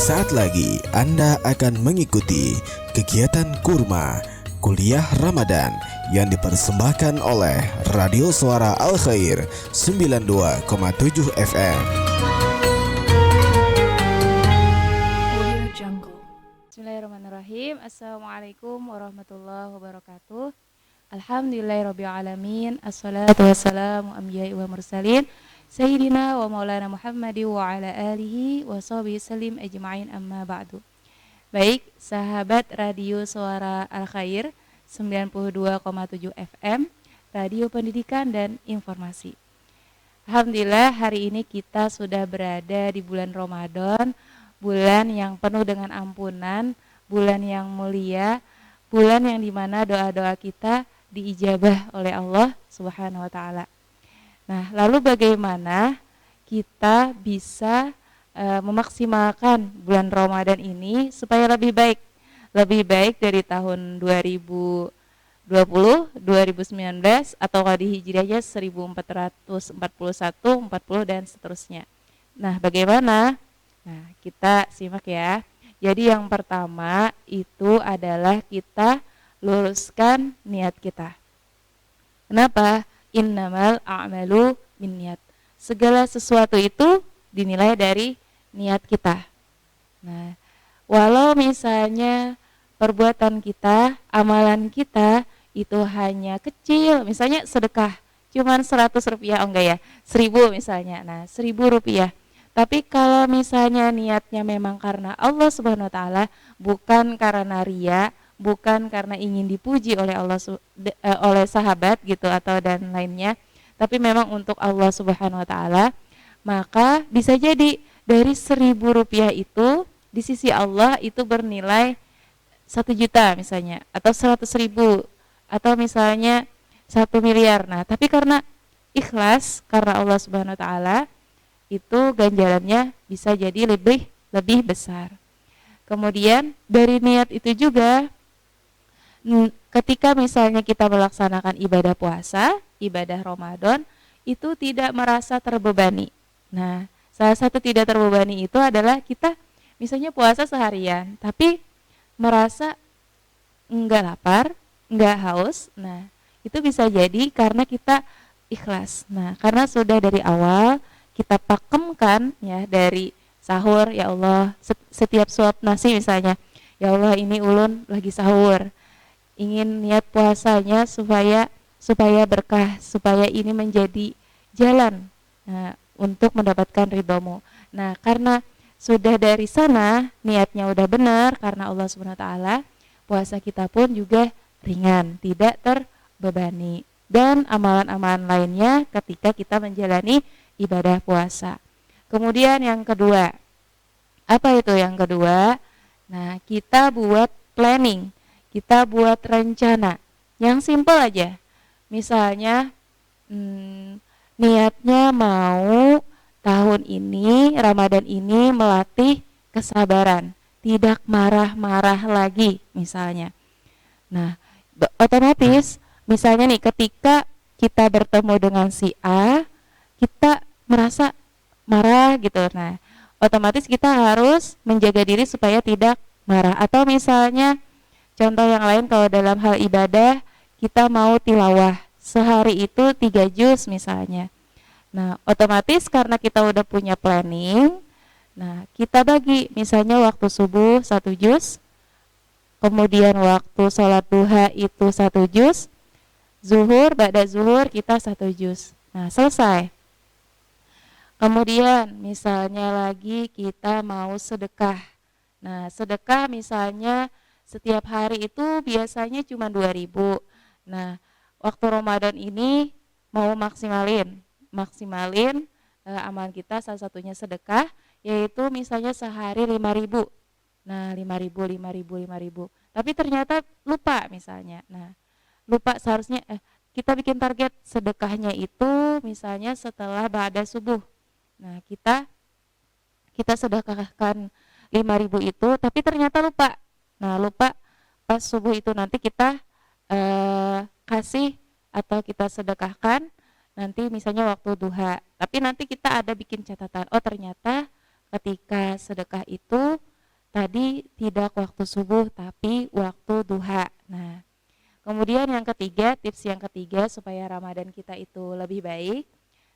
Sesaat lagi Anda akan mengikuti kegiatan Kurma Kuliah Ramadan yang dipersembahkan oleh Radio Suara Al Khair 92,7 FM. Bismillahirrahmanirrahim. Assalamualaikum warahmatullahi wabarakatuh. Alhamdulillahirabbil alamin. Assalatu wassalamu anbiya'i wa mursalin Sayyidina wa maulana Muhammadi wa ala alihi wa sahbihi salim ajma'in amma ba'du. Baik, sahabat Radio Suara Al Khair 92,7 FM, Radio Pendidikan dan Informasi. Alhamdulillah hari ini kita sudah berada di bulan Ramadan, bulan yang penuh dengan ampunan, bulan yang mulia, bulan yang dimana doa-doa kita diijabah oleh Allah Subhanahu wa ta'ala. Nah, lalu bagaimana kita bisa memaksimalkan bulan Ramadan ini supaya lebih baik dari tahun 2020, 2019 atau di Hijriahnya 1441, 40 dan seterusnya. Nah, bagaimana? Nah, kita simak ya. Jadi yang pertama itu adalah kita luruskan niat kita. Kenapa? Innamal a'malu binniyat. Segala sesuatu itu dinilai dari niat kita. Nah, walau misalnya perbuatan kita, amalan kita itu hanya kecil, misalnya sedekah cuman 100 rupiah, oh enggak ya, 1000 misalnya, nah 1000 rupiah. Tapi kalau misalnya niatnya memang karena Allah Subhanahu wa ta'ala, bukan karena riya, bukan karena ingin dipuji oleh Allah oleh sahabat gitu atau dan lainnya, tapi memang untuk Allah Subhanahu wa ta'ala, maka bisa jadi dari 1000 rupiah itu di sisi Allah itu bernilai 1 juta misalnya, atau 100.000, atau misalnya 1 miliar. Nah, tapi karena ikhlas karena Allah Subhanahu wa ta'ala, itu ganjarannya bisa jadi lebih besar. Kemudian dari niat itu juga, ketika misalnya kita melaksanakan ibadah puasa, ibadah Ramadan, itu tidak merasa terbebani. Nah, salah satu tidak terbebani itu adalah kita misalnya puasa seharian, tapi merasa enggak lapar, enggak haus. Nah, itu bisa jadi karena kita ikhlas. Nah, karena sudah dari awal kita pakemkan ya dari sahur, ya Allah, setiap suap nasi misalnya, ya Allah ini ulun lagi sahur, ingin niat puasanya supaya berkah, supaya ini menjadi jalan untuk mendapatkan ridhomu. Nah, karena sudah dari sana niatnya udah benar karena Allah Subhanahu wa ta'ala, puasa kita pun juga ringan, tidak terbebani. Dan amalan-amalan lainnya ketika kita menjalani ibadah puasa. Kemudian yang kedua, apa itu yang kedua? Nah, kita buat planning, kita buat rencana yang simpel aja. Misalnya niatnya mau tahun ini, Ramadan ini melatih kesabaran, tidak marah-marah lagi misalnya. Nah, otomatis misalnya nih ketika kita bertemu dengan si A, kita merasa marah gitu. Nah, otomatis kita harus menjaga diri supaya tidak marah. Atau misalnya contoh yang lain, kalau dalam hal ibadah kita mau tilawah sehari itu 3 juz misalnya. Nah, otomatis karena kita udah punya planning, nah kita bagi misalnya waktu subuh 1 juz, kemudian waktu sholat duha itu 1 juz, zuhur, ba'da zuhur kita 1 juz. Nah, selesai. Kemudian misalnya lagi kita mau sedekah. Nah, sedekah misalnya setiap hari itu biasanya cuma 2.000. Nah, waktu Ramadan ini mau maksimalin amalan kita, salah satunya sedekah, yaitu misalnya sehari 5.000. Nah, 5.000. Tapi ternyata lupa misalnya. Nah, lupa seharusnya kita bikin target sedekahnya itu misalnya setelah ba'da subuh. Nah, kita sedekahkan 5.000 itu, tapi ternyata lupa. Nah, lupa pas subuh itu nanti kita kasih atau kita sedekahkan nanti misalnya waktu duha. Tapi nanti kita ada bikin catatan, oh ternyata ketika sedekah itu tadi tidak waktu subuh tapi waktu duha. Nah, kemudian yang ketiga, tips yang ketiga supaya Ramadan kita itu lebih baik.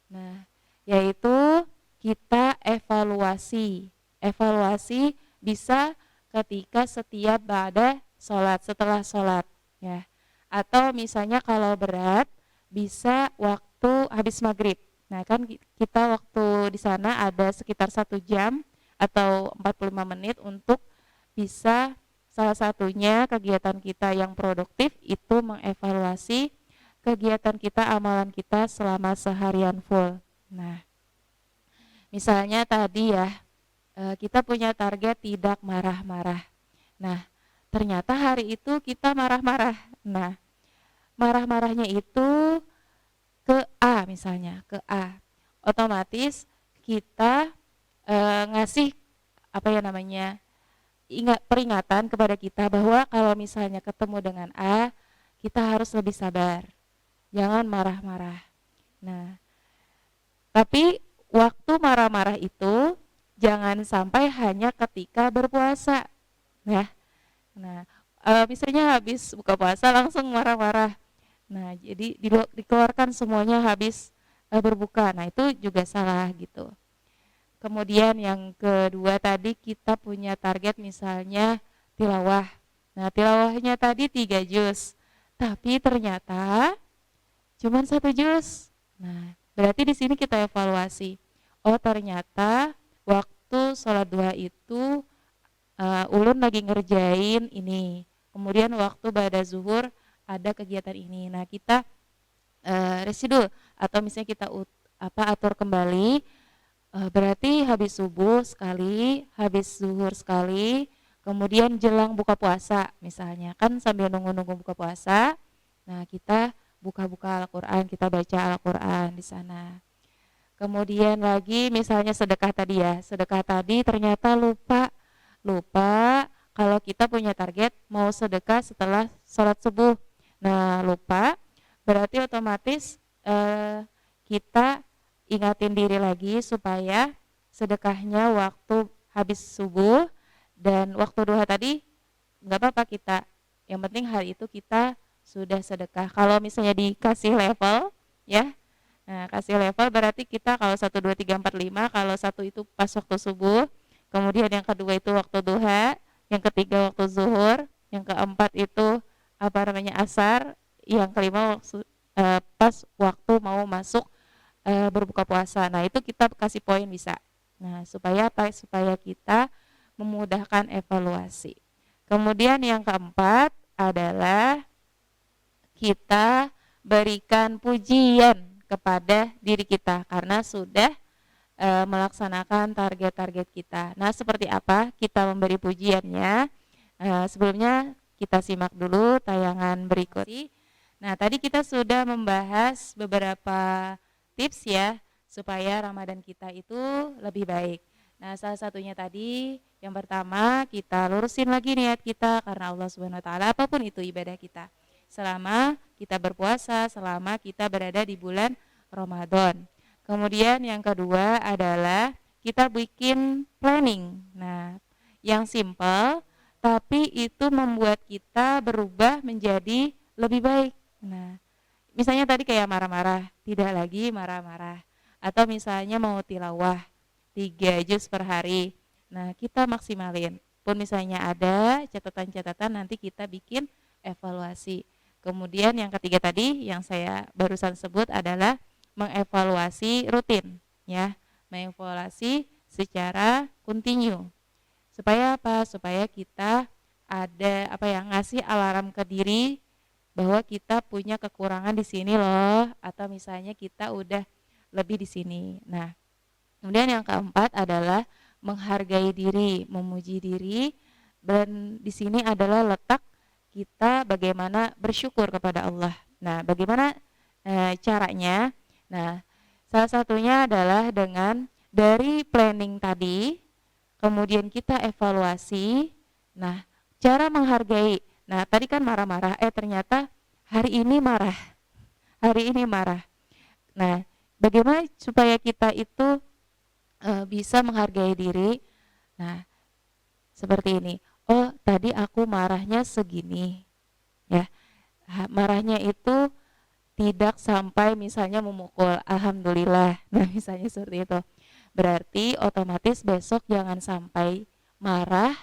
Nah, yaitu kita evaluasi. Evaluasi bisa ketika setiap sholat, setelah sholat ya. Atau misalnya kalau berat bisa waktu habis maghrib. Nah kan kita waktu di sana ada sekitar 1 jam atau 45 menit untuk bisa salah satunya kegiatan kita yang produktif itu mengevaluasi kegiatan kita, amalan kita selama seharian full. Nah, misalnya tadi ya, kita punya target tidak marah-marah. Nah, ternyata hari itu kita marah-marah. Nah, marah-marahnya itu ke A misalnya, ke A. Otomatis kita ngasih apa ya namanya, peringatan kepada kita bahwa kalau misalnya ketemu dengan A, kita harus lebih sabar. Jangan marah-marah. Nah, tapi waktu marah-marah itu jangan sampai hanya ketika berpuasa. Ya. Nah, misalnya habis buka puasa langsung marah-marah. Nah, jadi dikeluarkan semuanya habis berbuka. Nah, itu juga salah gitu. Kemudian yang kedua tadi kita punya target misalnya tilawah. Nah, tilawahnya tadi 3 juz. Tapi ternyata cuma 1 juz. Nah, berarti di sini kita evaluasi. Oh, ternyata waktu sholat duha itu ulun lagi ngerjain ini. Kemudian waktu ba'da zuhur ada kegiatan ini. Nah, kita residul atau misalnya kita atur kembali, berarti habis subuh sekali, habis zuhur sekali, kemudian jelang buka puasa misalnya, kan sambil nunggu-nunggu buka puasa. Nah, kita buka-buka Al-Qur'an, kita baca Al-Qur'an di sana. Kemudian lagi misalnya sedekah tadi ya, sedekah tadi ternyata lupa kalau kita punya target mau sedekah setelah sholat subuh. Nah, lupa, berarti otomatis kita ingatin diri lagi supaya sedekahnya waktu habis subuh dan waktu duha tadi nggak apa-apa kita. Yang penting hari itu kita sudah sedekah. Kalau misalnya dikasih level ya, nah kasih level berarti kita kalau 1, 2, 3, 4, 5, kalau satu itu pas waktu subuh, kemudian yang kedua itu waktu duha, yang ketiga waktu zuhur, yang keempat itu asar, yang kelima pas waktu mau masuk berbuka puasa. Nah, itu kita kasih poin bisa. Nah, supaya apa? Supaya kita memudahkan evaluasi. Kemudian yang keempat adalah kita berikan pujian kepada diri kita karena sudah melaksanakan target-target kita. Nah, seperti apa kita memberi pujiannya? Sebelumnya kita simak dulu tayangan berikut. Nah, tadi kita sudah membahas beberapa tips ya supaya Ramadan kita itu lebih baik. Nah, salah satunya tadi yang pertama kita lurusin lagi niat kita karena Allah Subhanahu wa taala, apapun itu ibadah kita. Selama kita berpuasa, selama kita berada di bulan Ramadan. Kemudian yang kedua adalah kita bikin planning. Nah, yang simple tapi itu membuat kita berubah menjadi lebih baik. Nah, misalnya tadi kayak marah-marah, tidak lagi marah-marah. Atau misalnya mau tilawah 3 juz per hari. Nah, kita maksimalin. Pun misalnya ada catatan-catatan, nanti kita bikin evaluasi. Kemudian yang ketiga tadi yang saya barusan sebut adalah mengevaluasi rutin ya, mengevaluasi secara kontinu. Supaya apa? Supaya kita ada ngasih alarm ke diri bahwa kita punya kekurangan di sini loh, atau misalnya kita udah lebih di sini. Nah, kemudian yang keempat adalah menghargai diri, memuji diri, dan di sini adalah letak kita bagaimana bersyukur kepada Allah. Nah, bagaimana caranya? Nah, salah satunya adalah dengan dari planning tadi, kemudian kita evaluasi. Nah, cara menghargai. Nah, tadi kan marah-marah, ternyata hari ini marah. Hari ini marah. Nah, bagaimana supaya kita itu bisa menghargai diri? Nah, seperti ini. Oh, tadi aku marahnya segini, ya. Marahnya itu tidak sampai misalnya memukul, alhamdulillah. Nah, misalnya seperti itu. Berarti otomatis besok jangan sampai marah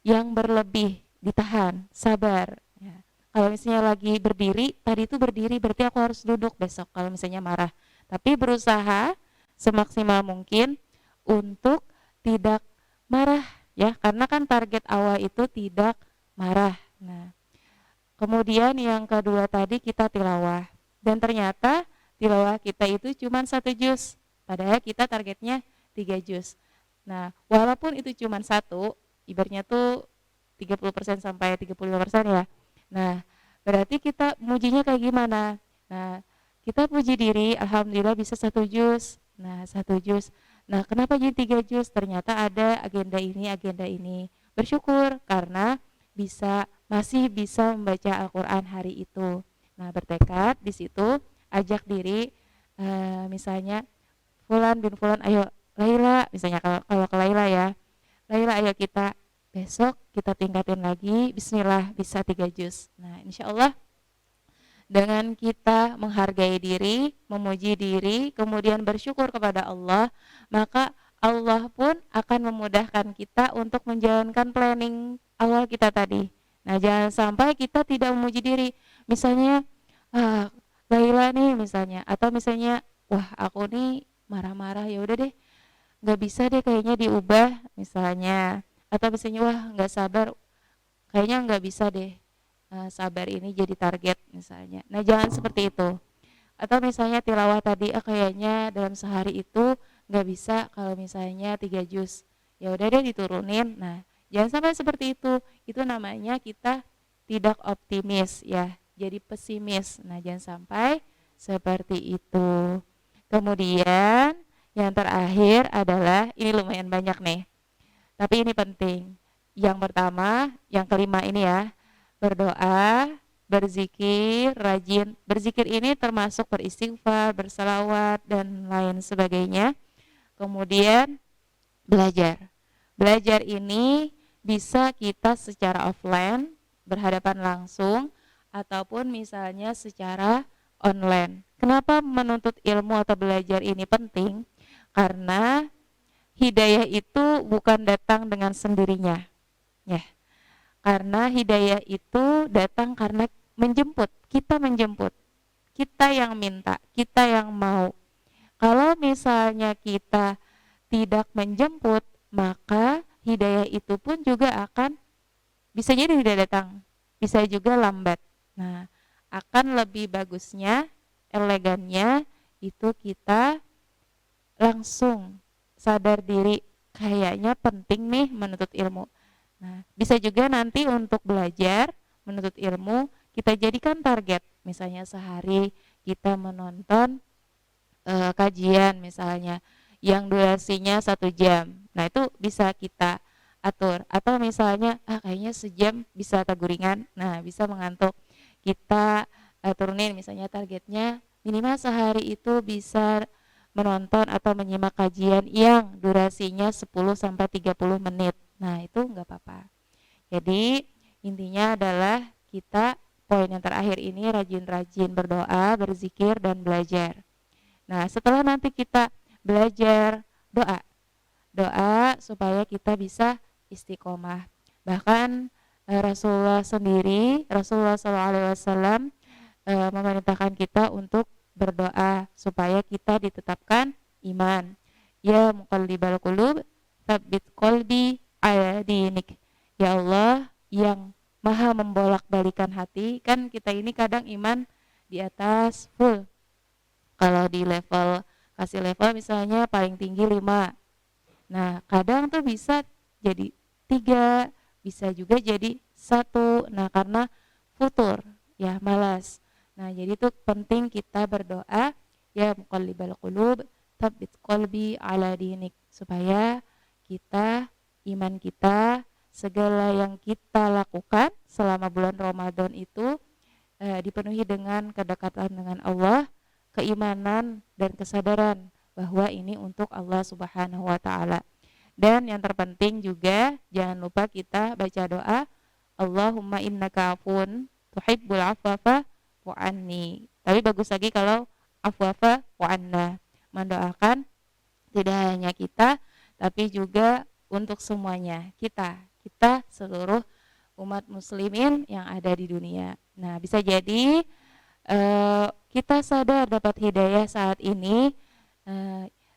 yang berlebih, ditahan, sabar. Ya. Kalau misalnya lagi berdiri, tadi itu berdiri, berarti aku harus duduk besok kalau misalnya marah. Tapi berusaha semaksimal mungkin untuk tidak marah, ya, karena kan target awal itu tidak marah. Nah, kemudian yang kedua tadi kita tilawah. Dan ternyata tilawah kita itu cuma 1 juz. Padahal kita targetnya 3 juz. Nah, walaupun itu cuma satu, ibaratnya tuh 30% sampai 35% ya. Nah, berarti kita mujinya kayak gimana? Nah, kita puji diri, alhamdulillah bisa 1 juz. Nah, 1 juz. Nah, kenapa jadi 3 juz? Ternyata ada agenda ini, agenda ini. Bersyukur karena masih bisa membaca Al-Quran hari itu. Nah, bertekad di situ, ajak diri, misalnya Fulan bin Fulan, ayo Laila, misalnya kalau ke Laila ya, Laila ayo kita besok kita tingkatin lagi, Bismillah bisa 3 juz. Nah, insya Allah dengan kita menghargai diri, memuji diri, kemudian bersyukur kepada Allah, maka Allah pun akan memudahkan kita untuk menjalankan planning awal kita tadi. Nah, jangan sampai kita tidak memuji diri. Misalnya, Laila nih misalnya, atau misalnya, wah aku nih marah-marah, ya udah deh, nggak bisa deh kayaknya diubah misalnya, atau misalnya wah nggak sabar, kayaknya nggak bisa deh sabar ini jadi target misalnya. Nah, jangan seperti itu. Atau misalnya tilawah tadi, kayaknya dalam sehari itu nggak bisa kalau misalnya 3 juz. Ya udah deh diturunin. Nah, jangan sampai seperti itu. Itu namanya kita tidak optimis ya, jadi pesimis. Nah, jangan sampai seperti itu. Kemudian yang terakhir adalah ini lumayan banyak nih. Tapi ini penting. Yang pertama, yang kelima ini ya, berdoa, berzikir, rajin. Berzikir ini termasuk beristighfar, bersalawat, dan lain sebagainya. Kemudian belajar. Belajar ini bisa kita secara offline, berhadapan langsung, ataupun misalnya secara online. Kenapa menuntut ilmu atau belajar ini penting? Karena hidayah itu bukan datang dengan sendirinya. Ya, karena hidayah itu datang karena menjemput, kita yang minta, kita yang mau. Kalau misalnya kita tidak menjemput, maka hidayah itu pun juga akan bisa jadi tidak datang, bisa juga lambat. Nah, akan lebih bagusnya, elegannya itu kita langsung sadar diri, kayaknya penting nih menuntut ilmu. Nah, bisa juga nanti untuk belajar menuntut ilmu kita jadikan target. Misalnya sehari kita menonton kajian misalnya yang durasinya 1 jam. Nah, itu bisa kita atur. Atau misalnya kayaknya sejam bisa taguringan. Nah, bisa mengantuk. Kita turunin misalnya targetnya minimal sehari itu bisa menonton atau menyimak kajian yang durasinya 10 sampai 30 menit. Nah, itu enggak apa-apa. Jadi, intinya adalah kita poin yang terakhir ini rajin-rajin berdoa, berzikir dan belajar. Nah, setelah nanti kita belajar, doa. Doa supaya kita bisa istiqomah. Bahkan Rasulullah sendiri, Rasulullah SAW memerintahkan kita untuk berdoa supaya kita ditetapkan iman. Ya muqallibal qulub, tsabbit qalbi ala dinik. Ya Allah yang maha membolak-balikan hati, kan kita ini kadang iman di atas full. Kalau di kasih level misalnya paling tinggi 5. Nah, kadang tuh bisa jadi 3, bisa juga jadi 1. Nah, karena futur, ya malas. Nah, jadi itu penting kita berdoa, ya muqallibal qulub, tsabbit qalbi ala dinik, supaya iman kita, segala yang kita lakukan selama bulan Ramadan itu dipenuhi dengan kedekatan dengan Allah, keimanan dan kesadaran bahwa ini untuk Allah Subhanahu wa taala. Dan yang terpenting juga jangan lupa kita baca doa Allahumma innaka afun tuhibbul afwa fa'fu anni. Tapi bagus lagi kalau afwa fa'fu anna. Mendoakan tidak hanya kita tapi juga untuk semuanya, kita seluruh umat muslimin yang ada di dunia. Nah, bisa jadi kita sadar dapat hidayah saat ini,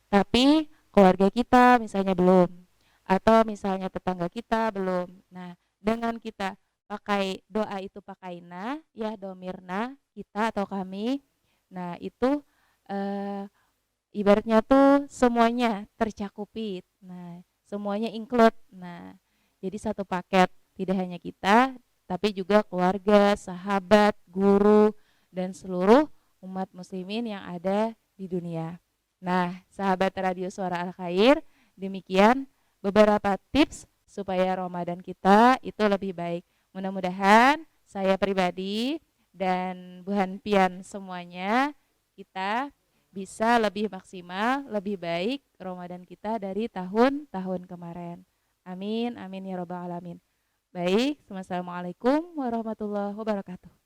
tapi keluarga kita misalnya belum, atau misalnya tetangga kita belum. Nah, dengan kita pakai doa itu pakai na, ya domirna, kita atau kami, nah itu eh, ibaratnya tuh semuanya tercakupi. Nah, semuanya include. Nah, jadi satu paket, tidak hanya kita, tapi juga keluarga, sahabat, guru, dan seluruh umat muslimin yang ada di dunia. Nah, sahabat Radio Suara Al Khair, demikian beberapa tips supaya Ramadan kita itu lebih baik. Mudah-mudahan saya pribadi dan Bu Hanpian semuanya kita bisa lebih maksimal, lebih baik Ramadan kita dari tahun-tahun kemarin. Amin, amin ya robbal alamin. Baik, assalamualaikum warahmatullahi wabarakatuh.